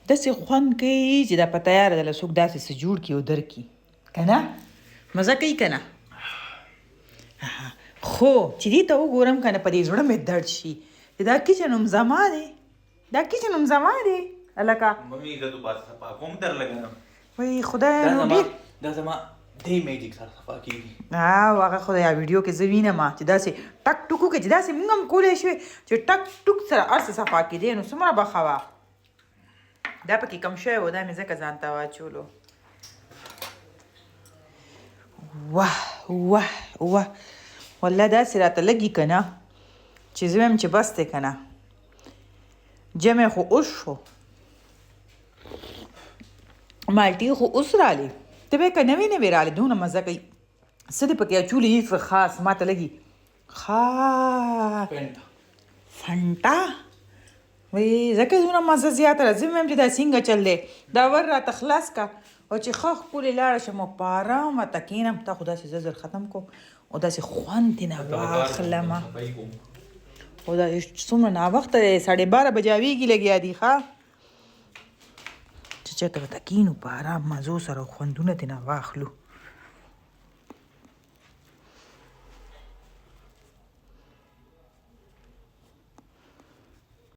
داسې خوند کوي چې دا په تیاره ده له څوک داسې څه جوړ کړي او درکړي که نه مزه کوي که نه خو چې دې ته وګورم که نه په دې زړه مې درد شي چې دا کچن هم زما دی دا کچن هم زما دی هلکه ممی زه دوباره صفا کوم در لګنم وای خدای نو ډېر دا زما دې میجیک سره صفا کېږي هغه خو د ویډیو کې زه وینم چې داسې ټک ټکو کې چې داسې موږ هم کولی شوې چې ټک ټک سره هر څه صفا کېدی نو څومره به ښه وه دا پکې کم شوی و دا مې ځکه ځان ته واچولو واه واه واه والله داسې راته لګي که نه چې زه وایم چې بس دی که نه جمع خو اوس شو مالټې خو اوس رالی ته به یې که نوې نوې رالی دونه مزه کوي څه دې پکې اچولي هېڅ خاص ما ته لګي فنټا وای ځکه دونه مزه زیاته ده زه وایم چې دا څنګه چل دی دا ور راته خلاص کا او چې ښه ښکلې لاړه شم او په ارامه ته کښېنم تا خو داسې زر زر ختم کو او داسې خوند یې نه واخلمه او دا څومره ناوخته دی 12:30 بجاویږي لګیا دي ښه چې چېرته به ته کښېنو په ارام مزو سره خوندونه ترې نه واخلو